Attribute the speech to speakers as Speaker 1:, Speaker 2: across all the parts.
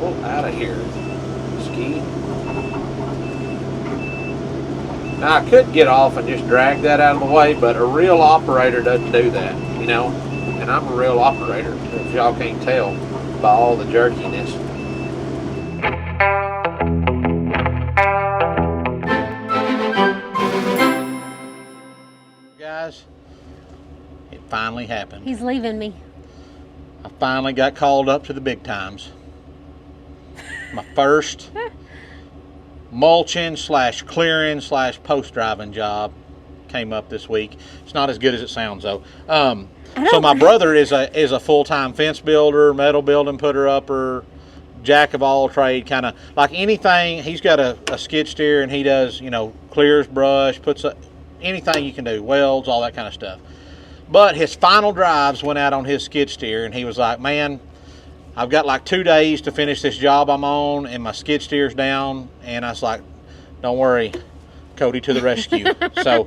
Speaker 1: Pull out of here, Ski. Now I could get off and just drag that out of the way, but a real operator doesn't do that, you know? And I'm a real operator, if y'all can't tell by all the jerkiness. Guys, it finally happened.
Speaker 2: He's leaving me.
Speaker 1: I finally got called up to the big times. My first mulching / clearing / post driving job came up this week. It's not as good as it sounds though. So my brother is a full-time fence builder, metal building putter upper, jack of all trade, kind of like anything. He's got a skid steer and he does, you know, clears brush, puts anything you can do, welds, all that kind of stuff. But his final drives went out on his skid steer and he was like, man, I've got like 2 days to finish this job I'm on and my skid steer's down. And I was like, don't worry, Cody to the rescue. So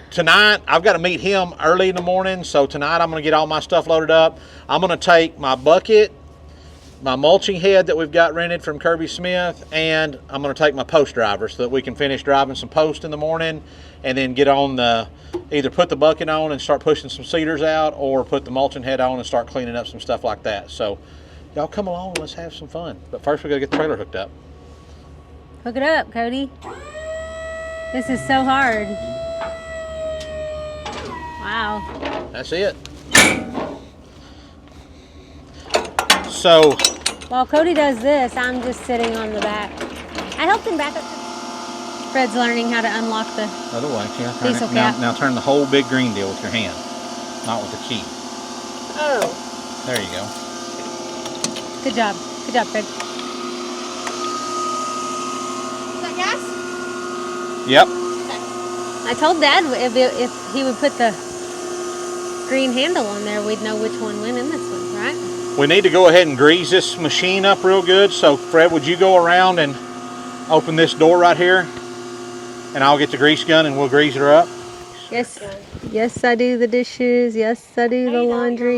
Speaker 1: tonight I've got to meet him early in the morning. So tonight I'm going to get all my stuff loaded up. I'm going to take my bucket, my mulching head that we've got rented from Kirby Smith, and I'm going to take my post driver so that we can finish driving some post in the morning and then get on either put the bucket on and start pushing some cedars out or put the mulching head on and start cleaning up some stuff like that. So y'all come along and let's have some fun. But first we got to get the trailer hooked up.
Speaker 2: Hook it up, Cody. This is so hard. Wow.
Speaker 1: That's it. So
Speaker 2: while Cody does this, I'm just sitting on the back. I helped him back up. Fred's learning how to unlock the
Speaker 1: other way. Yeah,
Speaker 2: diesel cap.
Speaker 1: Now turn the whole big green deal with your hand, not with the key.
Speaker 2: Oh.
Speaker 1: There you go.
Speaker 2: Good job. Good job, Fred.
Speaker 3: Is that gas?
Speaker 1: Yep.
Speaker 2: I told Dad if he would put the green handle on there, we'd know which one went in this one, right?
Speaker 1: We need to go ahead and grease this machine up real good. So Fred, would you go around and open this door right here? And I'll get the grease gun and we'll grease her up.
Speaker 2: Yes. Yes, I do the dishes. Yes, I do the laundry.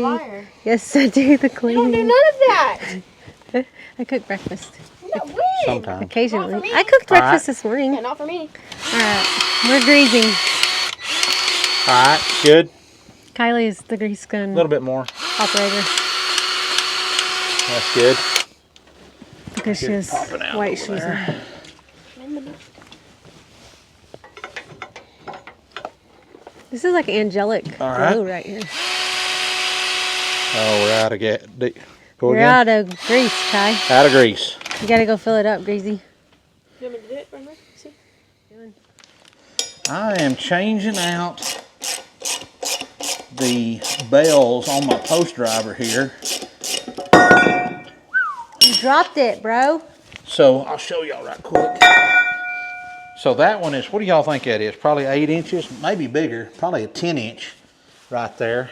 Speaker 2: Yes, I do the cleaning.
Speaker 3: You don't do none of that.
Speaker 2: I cook breakfast.
Speaker 3: No, when?
Speaker 1: Sometimes.
Speaker 2: Occasionally.
Speaker 3: Not for me.
Speaker 2: I cooked breakfast this
Speaker 3: Yeah,
Speaker 2: morning.
Speaker 3: not for me.
Speaker 2: Alright, we're greasing.
Speaker 1: All right, good.
Speaker 2: Kylie is the grease
Speaker 1: A
Speaker 2: gun
Speaker 1: little bit more.
Speaker 2: operator
Speaker 1: That's good.
Speaker 2: because she has
Speaker 1: Popping out
Speaker 2: white
Speaker 1: over
Speaker 2: shoes
Speaker 1: there.
Speaker 2: on. This is like angelic
Speaker 1: All right.
Speaker 2: glow right here.
Speaker 1: Oh, we're out of gas. Go
Speaker 2: You're
Speaker 1: again.
Speaker 2: out of grease, Kai.
Speaker 1: Out of grease.
Speaker 2: You gotta go fill it up, Greasy.
Speaker 3: You want me to do it, remember? See?
Speaker 1: I am changing out the bells on my post driver here.
Speaker 2: You dropped it, bro.
Speaker 1: So I'll show y'all right quick. So that one is, what do y'all think that is? Probably 8 inches, maybe bigger, probably a 10-inch right there.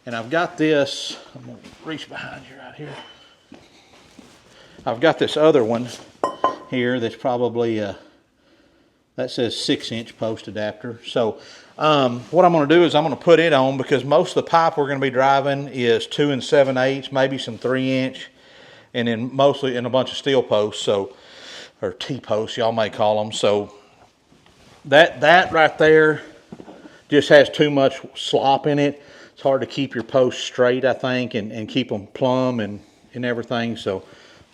Speaker 1: And I've got this, I'm gonna reach behind you right here. I've got this other one here that's probably, that says 6-inch post adapter. So what I'm gonna do is I'm gonna put it on because most of the pipe we're gonna be driving is 2 7/8, maybe some 3-inch, and then mostly in a bunch of steel posts, so, or T-posts, y'all may call them. So that right there just has too much slop in it. It's hard to keep your posts straight, I think, and keep them plumb and everything. So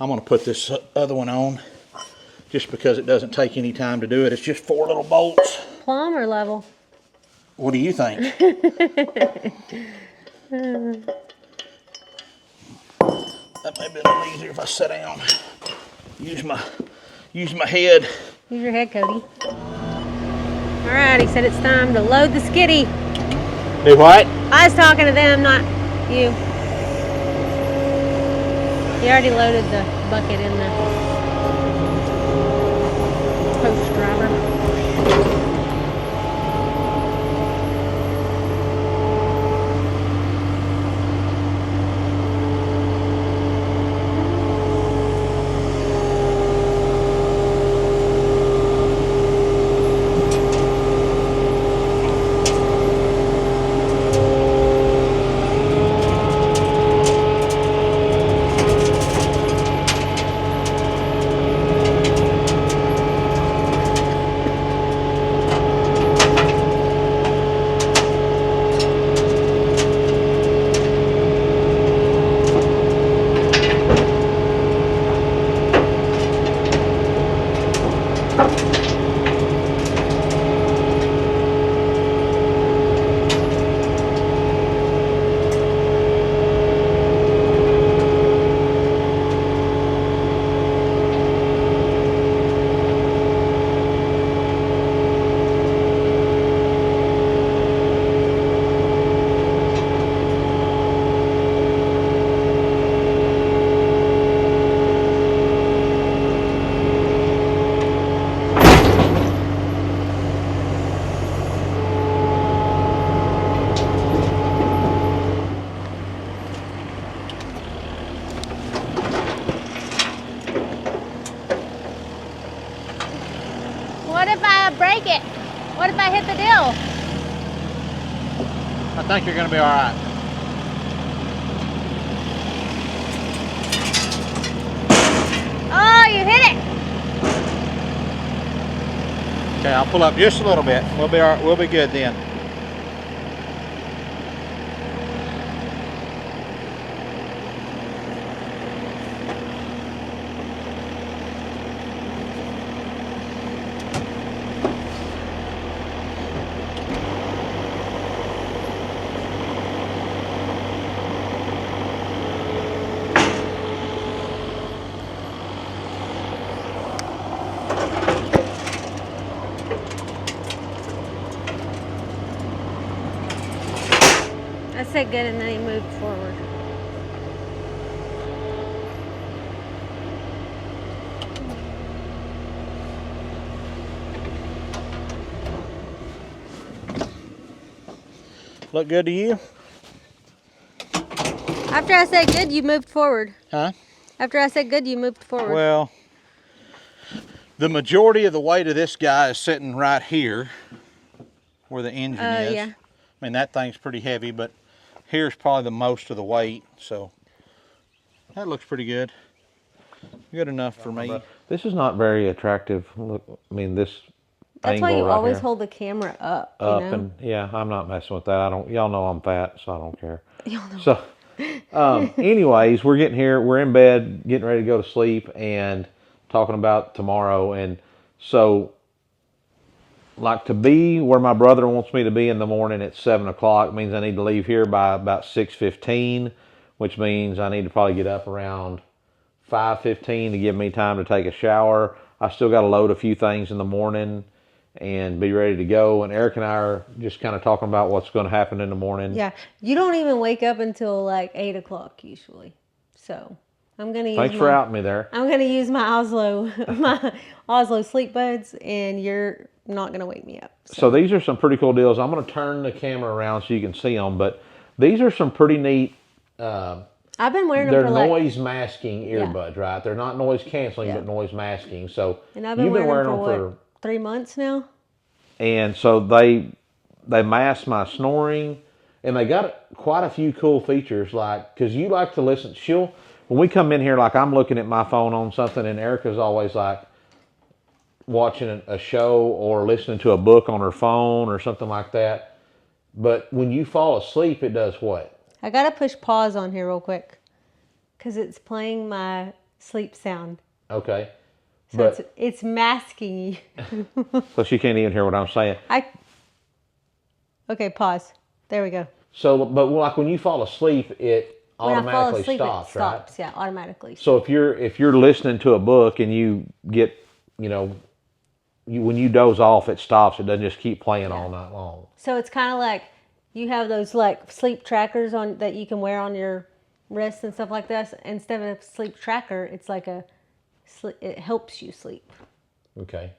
Speaker 1: I'm gonna put this other one on just because it doesn't take any time to do it. It's just 4 little bolts.
Speaker 2: Plumb or level?
Speaker 1: What do you think? That may be a little easier if I sit down. Use my head.
Speaker 2: Use your head, Cody. All right, he said it's time to load the skiddy.
Speaker 1: Do what?
Speaker 2: I was talking to them, not you. He already loaded the bucket in the post driver. I break it? What if I hit the deal?
Speaker 1: I think you're going to be all right.
Speaker 2: Oh, you hit it!
Speaker 1: Okay, I'll pull up just a little bit. We'll be all right. We'll be good then.
Speaker 2: I said good, and then he moved forward.
Speaker 1: Look good to you?
Speaker 2: After I said good, you moved forward.
Speaker 1: Huh?
Speaker 2: After I said good, you moved forward.
Speaker 1: Well, the majority of the weight of this guy is sitting right here where the engine is.
Speaker 2: Yeah.
Speaker 1: I mean, that thing's pretty heavy, but here's probably the most of the weight, so that looks pretty good. Good enough for me.
Speaker 4: This is not very attractive. Look, I mean, this
Speaker 2: That's why
Speaker 4: angle
Speaker 2: you
Speaker 4: right
Speaker 2: always
Speaker 4: here,
Speaker 2: hold the camera up.
Speaker 4: up,
Speaker 2: you know?
Speaker 4: and yeah, I'm not messing with that. I don't. Y'all know I'm fat, so I don't care.
Speaker 2: Y'all know.
Speaker 4: So, anyways, we're getting here. We're in bed, getting ready to go to sleep, and talking about tomorrow. And so, like, to be where my brother wants me to be in the morning at 7 o'clock means I need to leave here by about 6:15, which means I need to probably get up around 5:15 to give me time to take a shower. I still got to load a few things in the morning and be ready to go. And Eric and I are just kind of talking about what's going to happen in the morning.
Speaker 2: Yeah, you don't even wake up until like 8 o'clock usually. So I'm gonna use
Speaker 4: Thanks for outing me there.
Speaker 2: I'm gonna use my Oslo sleep buds, and you're not gonna wake me up.
Speaker 4: So these are some pretty cool deals. I'm going to turn the camera around so you can see them, but these are some pretty neat.
Speaker 2: I've been wearing them
Speaker 4: They're
Speaker 2: for like,
Speaker 4: noise masking earbuds, right? They're not noise canceling,
Speaker 2: Yeah.
Speaker 4: but noise masking. So
Speaker 2: and I've been wearing them for what, 3 months now.
Speaker 4: And so they mask my snoring, and they got quite a few cool features. Like, because you like to listen, when we come in here, like I'm looking at my phone on something, and Erica's always like watching a show or listening to a book on her phone or something like that. But when you fall asleep, it does what?
Speaker 2: I gotta push pause on here real quick because it's playing my sleep sound.
Speaker 4: Okay.
Speaker 2: So
Speaker 4: But
Speaker 2: it's masking you.
Speaker 4: so she can't even hear what I'm saying.
Speaker 2: Okay, pause. There we go.
Speaker 4: So, but like when you fall asleep, it
Speaker 2: When I fall
Speaker 4: automatically
Speaker 2: asleep,
Speaker 4: stops,
Speaker 2: it
Speaker 4: right?
Speaker 2: stops. Yeah, automatically.
Speaker 4: So if you're listening to a book and you get, when you doze off, it stops. It doesn't just keep playing all night long.
Speaker 2: So it's kind of like you have those like sleep trackers on that you can wear on your wrists and stuff like this. Instead of a sleep tracker, it's like it helps you sleep.
Speaker 4: Okay.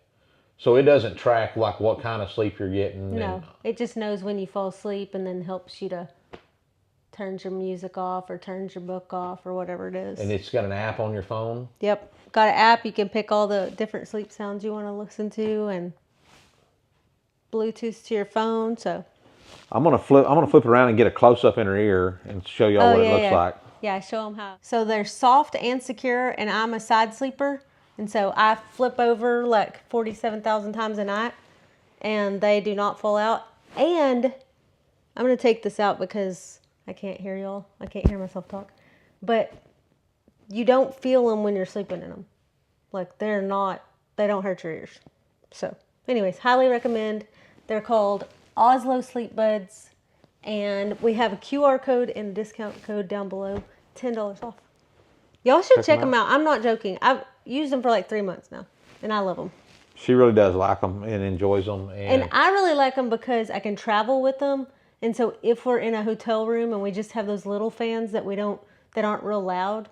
Speaker 4: So it doesn't track like what kind of sleep you're getting.
Speaker 2: No, it just knows when you fall asleep and then helps you to turns your music off or turns your book off or whatever it is.
Speaker 4: And it's got an app on your phone.
Speaker 2: Yep. Got an app. You can pick all the different sleep sounds you want to listen to and Bluetooth to your phone. So
Speaker 4: I'm gonna flip it around and get a close up in her ear and show y'all what it looks like.
Speaker 2: Yeah, show them how. So they're soft and secure, and I'm a side sleeper, and so I flip over like 47,000 times a night, and they do not fall out. And I'm gonna take this out because I can't hear y'all. I can't hear myself talk. But you don't feel them when you're sleeping in them. Like they don't hurt your ears. So, anyways, highly recommend. They're called Oslo Sleep Buds. And we have a QR code and a discount code down below, $10 off. Y'all should check them out. I'm not joking. I've used them for like 3 months now, and I love them.
Speaker 4: She really does like them and enjoys them.
Speaker 2: And I really like them because I can travel with them. And so if we're in a hotel room and we just have those little fans that aren't real loud,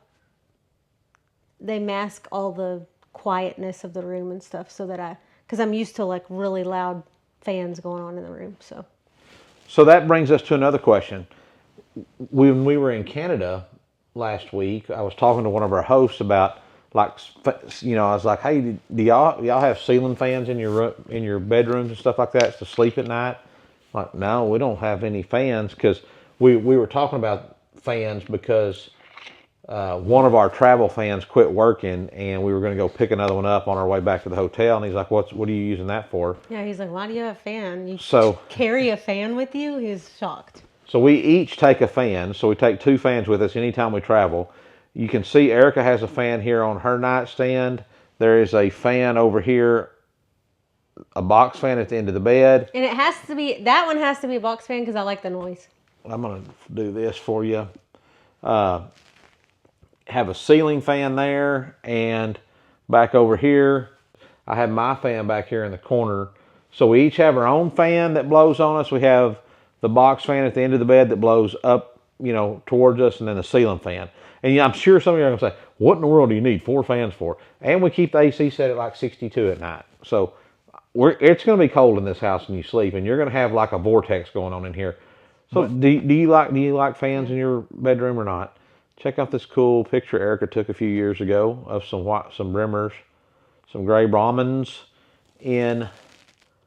Speaker 2: they mask all the quietness of the room and stuff because I'm used to like really loud fans going on in the room, so.
Speaker 4: So that brings us to another question. When we were in Canada last week, I was talking to one of our hosts about like, you know, I was like, hey, do y'all have ceiling fans in your bedrooms and stuff like that to sleep at night? Like, no, we don't have any fans, because we were talking about fans because one of our travel fans quit working, and we were going to go pick another one up on our way back to the hotel. And he's like, what are you using that for?
Speaker 2: Yeah, he's like, why do you have a fan? You
Speaker 4: So
Speaker 2: carry a fan with you? He's shocked.
Speaker 4: So we each take a fan. So we take 2 fans with us anytime we travel. You can see Erica has a fan here on her nightstand. There is a fan over here, a box fan at the end of the bed.
Speaker 2: And it has to be, that one has to be a box fan because I like the noise.
Speaker 4: I'm going to do this for you. Have a ceiling fan there, and back over here, I have my fan back here in the corner. So we each have our own fan that blows on us. We have the box fan at the end of the bed that blows up, you know, towards us, and then the ceiling fan. And yeah, I'm sure some of you are going to say, what in the world do you need 4 fans for? And we keep the AC set at like 62 at night. So it's going to be cold in this house when you sleep, and you're going to have like a vortex going on in here. So do you like fans in your bedroom or not? Check out this cool picture Erica took a few years ago of some Brimmers, some gray Brahmins in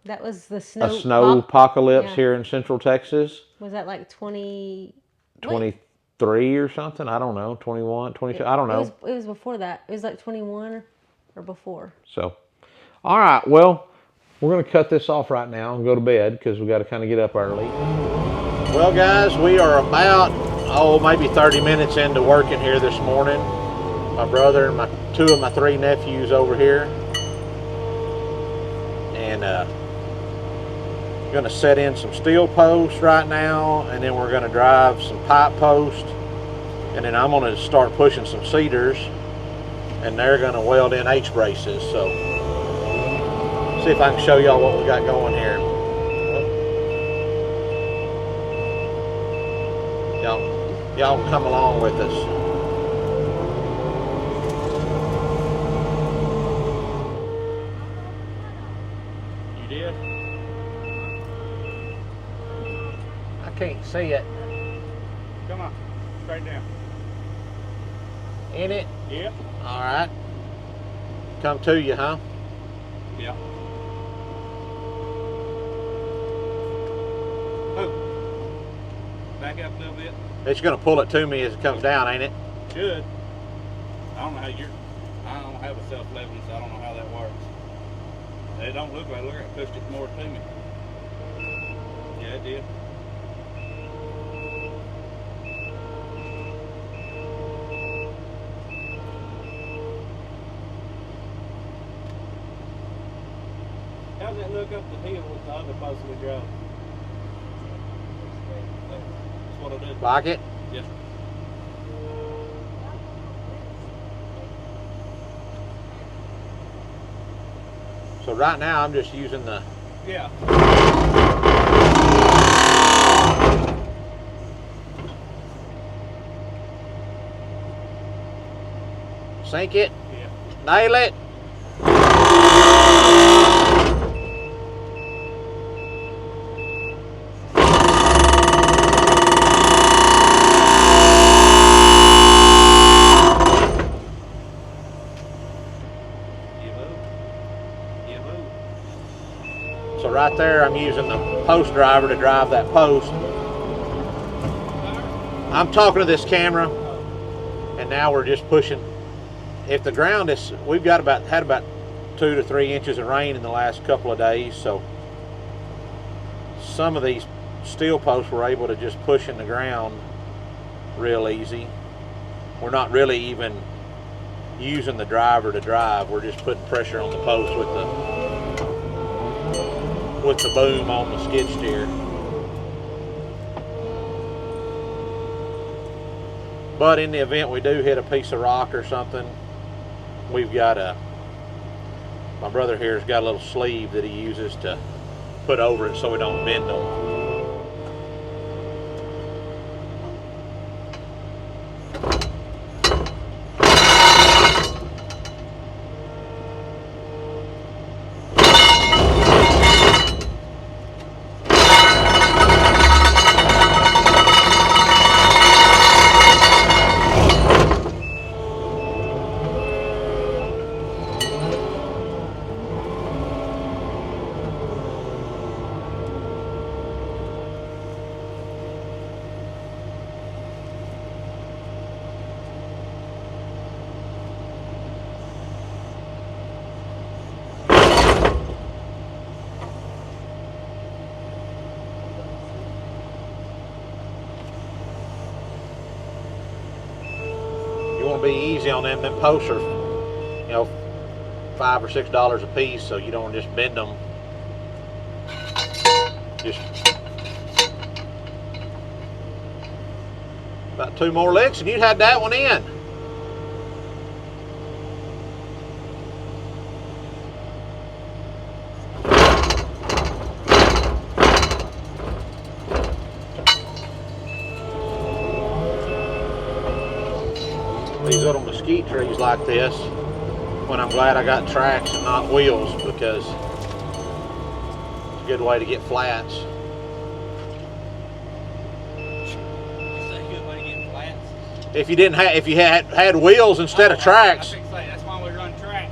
Speaker 2: That was the
Speaker 4: a snow apocalypse
Speaker 2: yeah.
Speaker 4: here in Central Texas.
Speaker 2: Was that like
Speaker 4: 23 or something? I don't know. 21, 22, I don't know.
Speaker 2: It was before that. It was like 21 or before.
Speaker 4: So, all right. Well, we're going to cut this off right now and go to bed because we got to kind of get up early.
Speaker 1: Well, guys, we are about, maybe 30 minutes into working here this morning. My brother and 2 of my 3 nephews over here. And going to set in some steel posts right now, and then we're going to drive some pipe posts, and then I'm going to start pushing some cedars, and they're going to weld in H-braces. So see if I can show y'all what we got going here. Y'all can come along with us. You did? I can't see it.
Speaker 5: Come on, straight down.
Speaker 1: In it?
Speaker 5: Yep.
Speaker 1: All right. Come to you, huh?
Speaker 5: Yep. Oh. Back up a little bit.
Speaker 1: It's going to pull it to me as it comes down, ain't it?
Speaker 5: Good. I don't know how I don't have a self-leveling, so I don't know how that works. It don't look like it pushed it more to me. Yeah, it did. How's that look up the hill with the other post we drove? That's what I did.
Speaker 1: Like it?
Speaker 5: Yes.
Speaker 1: So right now I'm just using the...
Speaker 5: Yeah.
Speaker 1: Sink it.
Speaker 5: Yeah.
Speaker 1: Nail it. So right there, I'm using the post driver to drive that post. I'm talking to this camera, and now we're just pushing. If the ground is, we've got had about 2 to 3 inches of rain in the last couple of days, so some of these steel posts we're able to just push in the ground real easy. We're not really even using the driver to drive. We're just putting pressure on the post with the boom on the skid steer. But in the event we do hit a piece of rock or something, we've got my brother here's got a little sleeve that he uses to put over it so we don't bend them. to be easy on them. Them posts are, you know, $5 or $6 a piece, so you don't just bend them. Just about 2 more licks and you had that one in. These little mesquite trees like this, when I'm glad I got tracks and not wheels, because it's a good way to get flats.
Speaker 5: Is that a good way to get flats?
Speaker 1: If you didn't have, if you had wheels instead of tracks.
Speaker 5: I was gonna say, that's why we run track.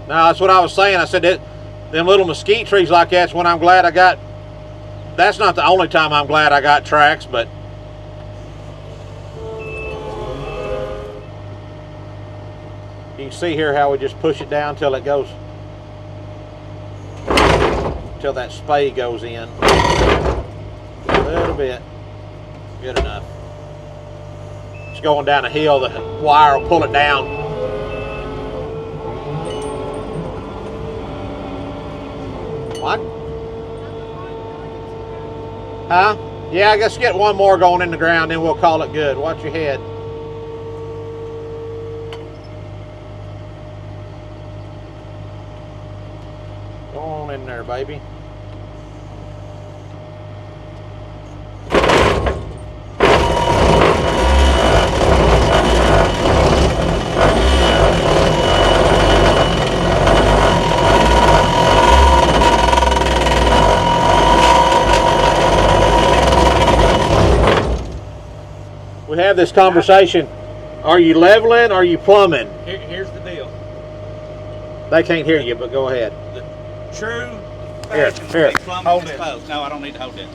Speaker 1: No, that's what I was saying. I said that them little mesquite trees like that's when I'm glad I got. That's not the only time I'm glad I got tracks, but you can see here how we just push it down till it goes, till that spade goes in. A little bit, good enough. It's going down a hill, the wire will pull it down. What? Huh? Yeah, I guess get one more going in the ground, then we'll call it good. Watch your head. Go on in there, baby. We have this conversation. Are you leveling or are you plumbing?
Speaker 5: Here's the deal.
Speaker 1: They can't hear you, but go ahead.
Speaker 5: The true
Speaker 1: Here,
Speaker 5: fashion
Speaker 1: here,
Speaker 5: would be plumb
Speaker 1: hold
Speaker 5: this
Speaker 1: it.
Speaker 5: post. No, I don't need to hold it.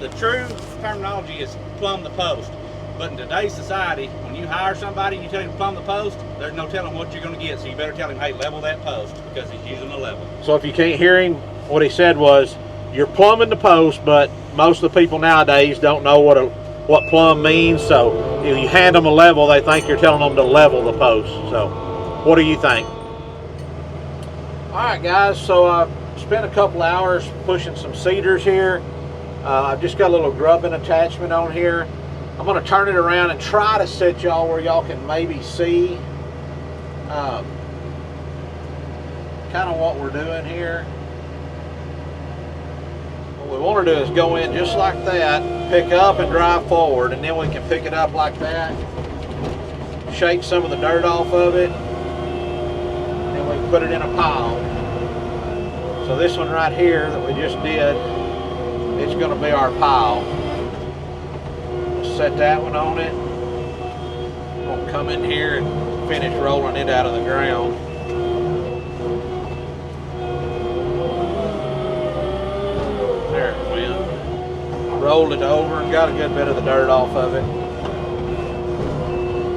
Speaker 5: The true terminology is plumb the post. But in today's society, when you hire somebody and you tell him to plumb the post, there's no telling what you're going to get. So you better tell him, hey, level that post, because he's using a level.
Speaker 1: So if you can't hear him, what he said was, you're plumbing the post, but most of the people nowadays don't know what plumb means. So if you hand them a level, they think you're telling them to level the post. So what do you think? All right, guys, so I spent a couple hours pushing some cedars here. I've just got a little grubbing attachment on here. I'm going to turn it around and try to set y'all where y'all can maybe see kind of what we're doing here. What we want to do is go in just like that, pick up and drive forward, and then we can pick it up like that, shake some of the dirt off of it, and then we can put it in a pile. So this one right here that we just did, it's going to be our pile. We'll set that one on it. We'll come in here and finish rolling it out of the ground. There it went. Rolled it over and got a good bit of the dirt off of it.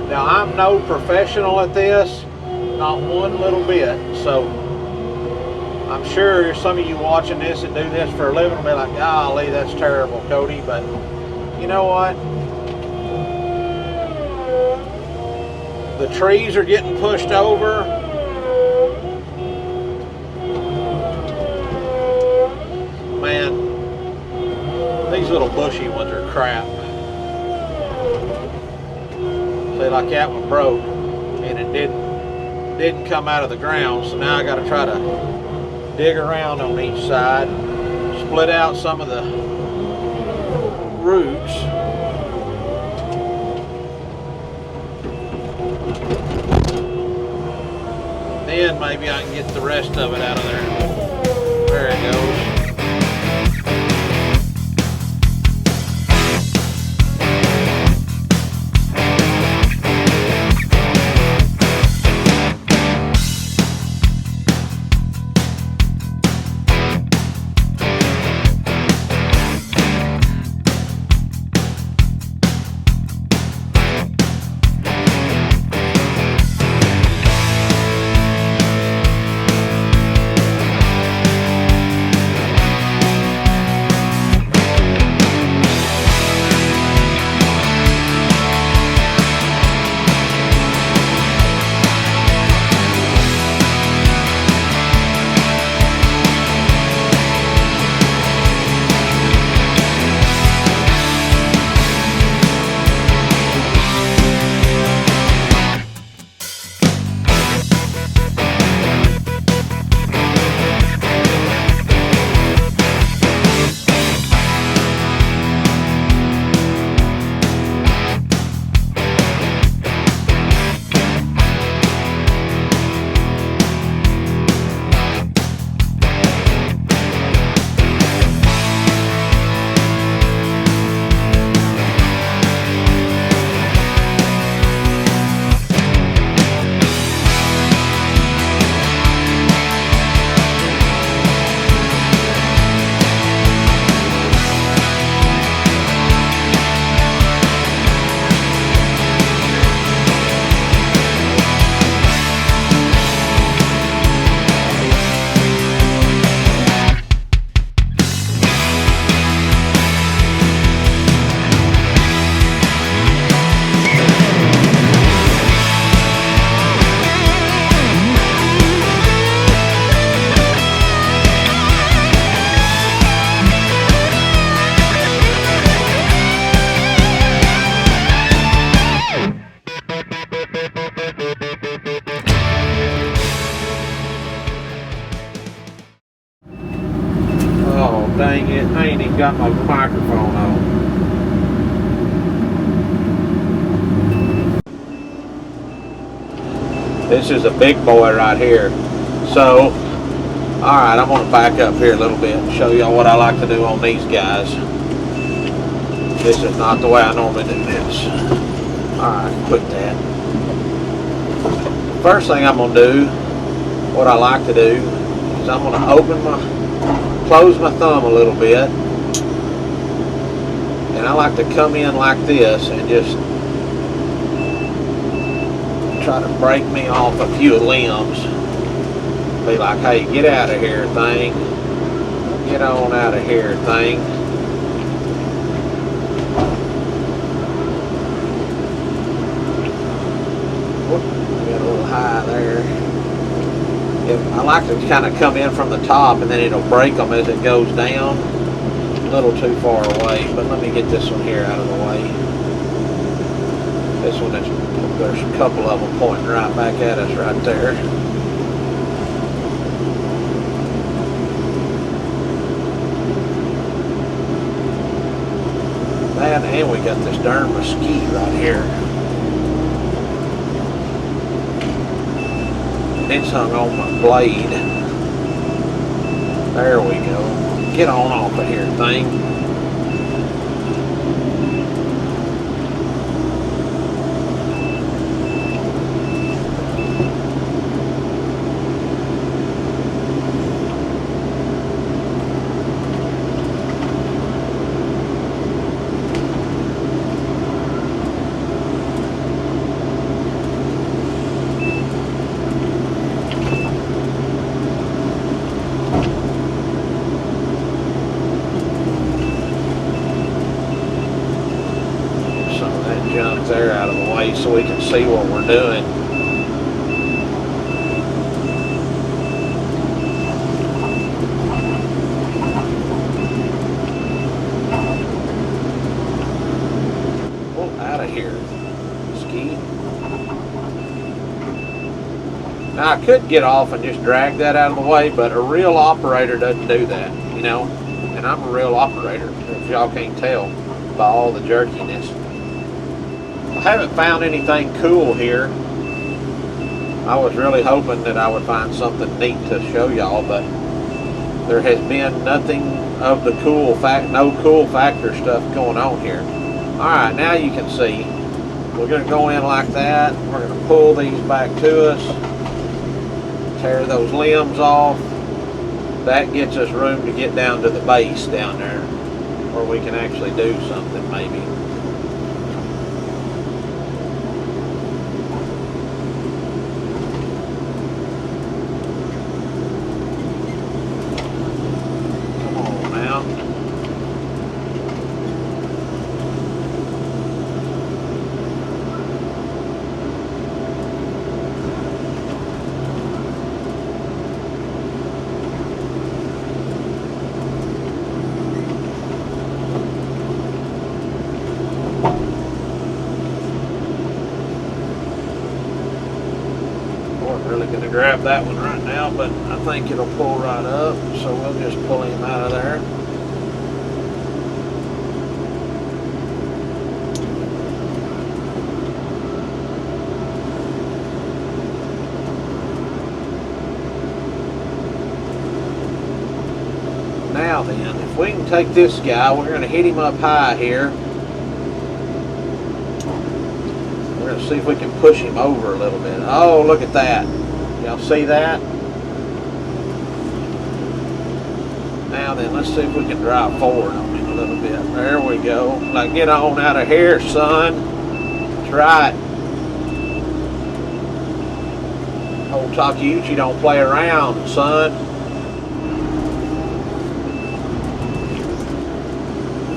Speaker 1: Now I'm no professional at this, not one little bit, so I'm sure some of you watching this and do this for a living will be like, golly, that's terrible, Cody, but you know what? The trees are getting pushed over. Man, these little bushy ones are crap. See, like that one broke and it didn't come out of the ground, so now I got to try to dig around on each side, split out some of the roots. Then maybe I can get the rest of it out of there. There it goes.
Speaker 4: got my microphone on. This is a big boy right here. So, alright, I'm going to back up here a little bit and show y'all what I like to do on these guys. This is not the way I normally do this. Alright, quit that. First thing I'm going to do, what I like to do, is I'm going to close my thumb a little bit. And I like to come in like this and just try to break me off a few limbs. Be like, hey, get out of here, thing. Get on out of here, thing. Whoop, got a little high there. I like to kind of come in from the top and then it'll break them as it goes down. A little too far away, but let me get this one here out of the way. This one, there's a couple of them pointing right back at us right there. That, and we got this darn mesquite right here. It's hung on my blade. There we go. Get on off of here, thing. There out of the way so we can see what we're doing. Oh, out of here. Ski. Now I could get off and just drag that out of the way, but a real operator doesn't do that, you know? And I'm a real operator, if y'all can't tell by all the jerkiness. I haven't found anything cool here. I was really hoping that I would find something neat to show y'all, but there has been nothing of the no cool factor stuff going on here. Alright, now you can see. We're going to go in like that. We're going to pull these back to us. Tear those limbs off. That gets us room to get down to the base down there, where we can actually do something maybe. Really going to grab that one right now, but I think it'll pull right up, so we'll just pull him out of there. Now then, if we can take this guy, we're going to hit him up high here. We're going to see if we can push him over a little bit. Oh, look at that. Y'all see that? Now then, let's see if we can drive forward on him a little bit. There we go. Like, get on out of here, son. That's right. Old Takeuchi don't play around, son.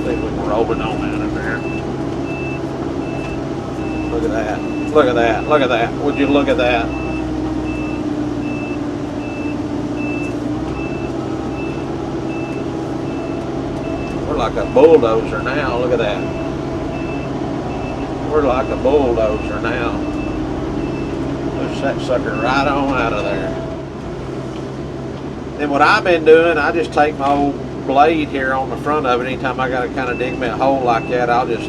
Speaker 4: See if we can roll it on out of there. Look at that. Look at that. Look at that. Would you look at that? We're like a bulldozer now. Look at that. We're like a bulldozer now. Push that sucker right on out of there. Then what I've been doing, I just take my old blade here on the front of it. Anytime I got to kind of dig me a hole like that, I'll just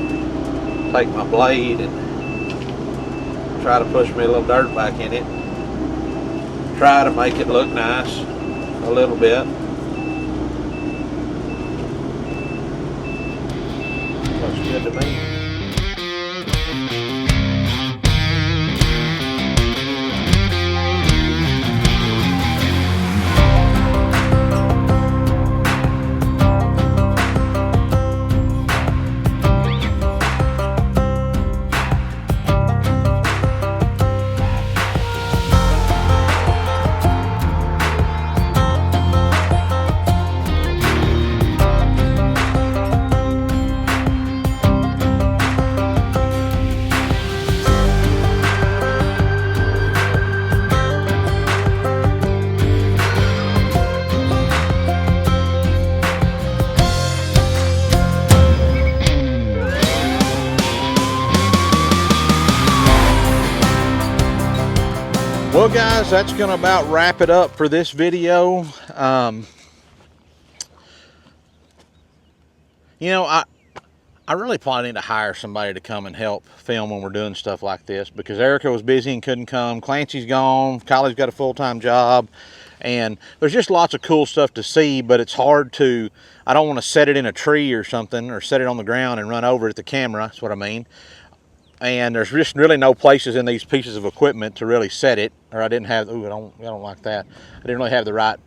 Speaker 4: take my blade and try to push me a little dirt back in it. Try to make it look nice a little bit. Looks good to me. Well guys, that's gonna about wrap it up for this video. You know, I really probably need to hire somebody to come and help film when we're doing stuff like this, because Erica was busy and couldn't come. Clancy's gone, Kylie's got a full-time job, and there's just lots of cool stuff to see, but it's hard to, I don't want to set it in a tree or something, or set it on the ground and run over at the camera, that's what I mean. And there's just really no places in these pieces of equipment to really set it, or I didn't have, ooh, I don't like that. I didn't really have the right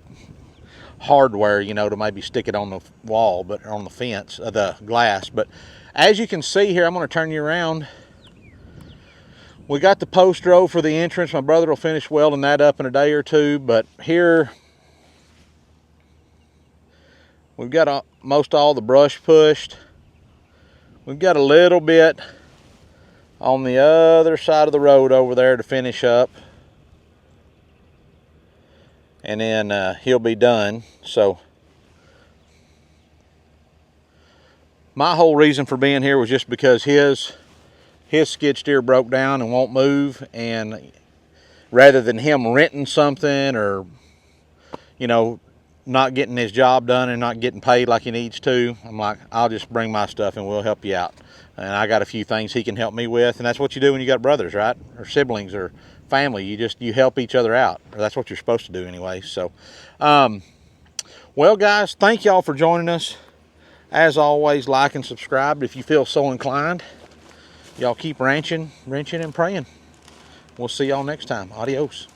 Speaker 4: hardware, you know, to maybe stick it on the wall, but on the fence, the glass. But as you can see here, I'm going to turn you around. We got the post row for the entrance. My brother will finish welding that up in a day or two. But here, we've got most all the brush pushed. We've got a little bit on the other side of the road over there to finish up, and then he'll be done. So my whole reason for being here was just because his skid steer broke down and won't move, and rather than him renting something or, you know, not getting his job done and not getting paid like he needs to, I'm like, I'll just bring my stuff and we'll help you out. And I got a few things he can help me with, and that's what you do when you got brothers, right? Or siblings or family. You help each other out, or that's what you're supposed to do anyway. So, well guys, thank y'all for joining us. As always, like and subscribe if you feel so inclined. Y'all keep wrenching and praying. We'll see y'all next time. Adios.